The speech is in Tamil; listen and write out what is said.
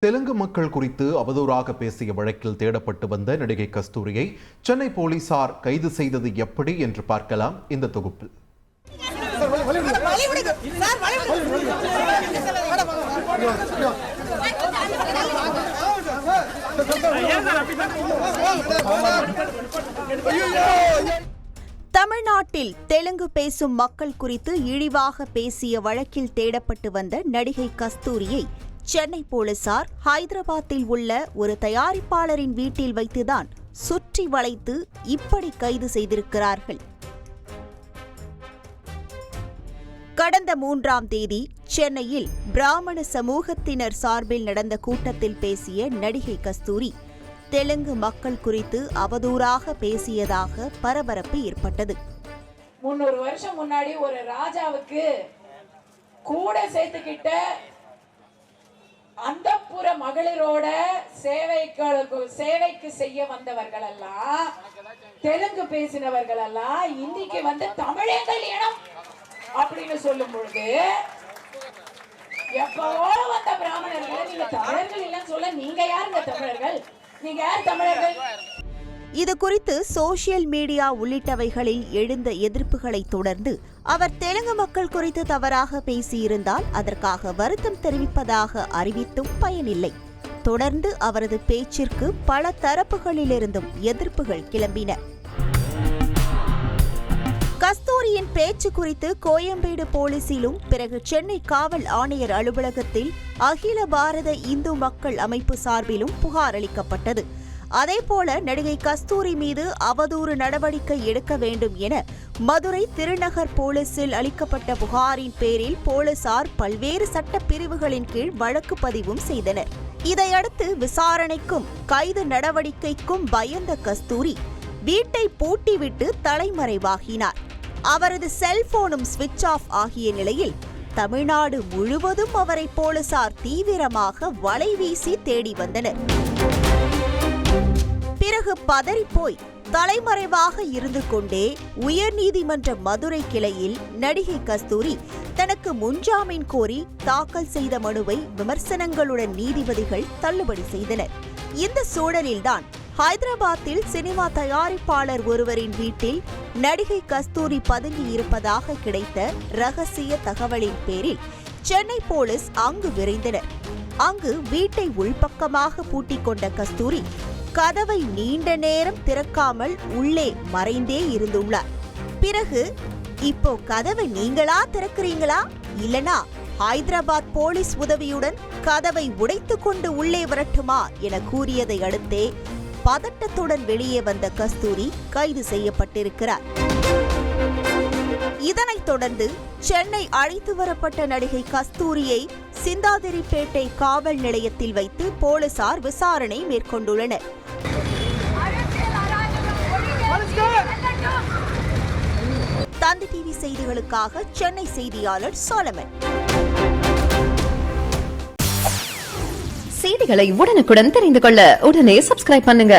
தெலுங்கு மக்கள் குறித்து அவதூறாக பேசிய வழக்கில் தேடப்பட்டு வந்த நடிகை கஸ்தூரியை சென்னை போலீசார் கைது செய்தது எப்படி என்று பார்க்கலாம் இந்த தொகுப்பில். தமிழ்நாட்டில் தெலுங்கு பேசும் மக்கள் குறித்து இழிவாக பேசிய வழக்கில் தேடப்பட்டு வந்த நடிகை கஸ்தூரியை சென்னை போலீசார் ஹைதராபாத்தில் உள்ள ஒரு தயாரிப்பாளரின் வீட்டில் வைத்துதான் சுற்றி வளைத்து இப்படி கைது செய்திருக்கிறார்கள். கடந்த 3ஆம் தேதி சென்னையில் பிராமண சமூகத்தினர் சார்பில் நடந்த கூட்டத்தில் பேசிய நடிகை கஸ்தூரி தெலுங்கு மக்கள் குறித்து அவதூறாக பேசியதாக பரபரப்பு ஏற்பட்டது. 300 வருஷம் முன்னாடி ஒரு ராஜாவுக்கு கூட சேர்த்துக்கிட்ட அந்தப்புற மகளிரோட சேவைக்கு செய்ய வந்தவர்கள் எல்லாம், தெலுங்கு பேசினவர்கள் எல்லாம் இன்னைக்கு வந்து தமிழர்கள் இனம் அப்படின்னு சொல்லும் பொழுது, எப்பவோ வந்த பிராமணர்களை நீங்க தமிழர்கள் இல்லைன்னு சொல்ல நீங்க யாருங்க தமிழர்கள்? நீங்க யார் தமிழர்கள்? இது குறித்து சோசியல் மீடியா உள்ளிட்டவைகளில் எழுந்த எதிர்ப்புகளை தொடர்ந்து அவர் தெலுங்கு மக்கள் குறித்து தவறாக பேசியிருந்தால் அதற்காக வருத்தம் தெரிவிப்பதாக அறிவித்தும் பயனில்லை. தொடர்ந்து அவரது பேச்சிற்கு பல தரப்புகளிலிருந்தும் எதிர்ப்புகள் கிளம்பின. கஸ்தூரியின் பேச்சு குறித்து கோயம்பேடு போலீசிலும் பிறகு சென்னை காவல் ஆணையர் அலுவலகத்தில் அகில பாரத இந்து மக்கள் அமைப்பு சார்பிலும் புகார் அளிக்கப்பட்டது. அதேபோல நடிகை கஸ்தூரி மீது அவதூறு நடவடிக்கை எடுக்க வேண்டும் என மதுரை திருநகர் போலீசில் அளிக்கப்பட்ட புகாரின் பேரில் போலீசார் பல்வேறு சட்ட பிரிவுகளின் கீழ் வழக்கு பதிவும் செய்தனர். இதையடுத்து விசாரணைக்கும் கைது நடவடிக்கைக்கும் பயந்த கஸ்தூரி வீட்டை பூட்டிவிட்டு தலைமறைவாகினார். அவரது செல்போனும் சுவிட்ச் ஆஃப் ஆகிய நிலையில் தமிழ்நாடு முழுவதும் அவரை போலீசார் தீவிரமாக வலைவீசி தேடி வந்தனர். பிறகு பதறிப்போய் தலைமறைவாக இருந்து கொண்டே உயர்நீதிமன்ற மதுரை கிளையில் நடிகை கஸ்தூரி தனக்கு முன்ஜாமீன் கோரி தாக்கல் செய்த மனுவை விமர்சனங்களுடன் நீதிபதிகள் தள்ளுபடி செய்தனர். இந்த சூழலில்தான் ஹைதராபாத்தில் சினிமா தயாரிப்பாளர் ஒருவரின் வீட்டில் நடிகை கஸ்தூரி பதுங்கி இருப்பதாக கிடைத்த ரகசிய தகவலின் பேரில் சென்னை போலீஸ் அங்கு விரைந்தனர். அங்கு வீட்டை உள்பக்கமாக பூட்டிக் கொண்ட கஸ்தூரி கதவை நீண்ட நேரம் திறக்காமல் உள்ளே மறைந்தே இருந்துள்ளார். பிறகு இப்போ கதவை நீங்களா திறக்கிறீங்களா இல்லனா ஹைதராபாத் போலீஸ் உதவியுடன் கதவை உடைத்துக் கொண்டு உள்ளே வரட்டுமா என கூறியதை அடுத்தே பதட்டத்துடன் வெளியே வந்த கஸ்தூரி கைது செய்யப்பட்டிருக்கிறார். இதனைத் தொடர்ந்து சென்னை அழைத்து வரப்பட்ட நடிகை கஸ்தூரியை சிந்தாதிரிப்பேட்டை காவல் நிலையத்தில் வைத்து போலீசார் விசாரணை மேற்கொண்டுள்ளனர். தந்தி டிவி செய்திகளுக்காக சென்னை செய்தியாளர் சோலமன். செய்திகளை உடனுக்குடன் தெரிந்து கொள்ள உடனே சப்ஸ்கிரைப் பண்ணுங்க.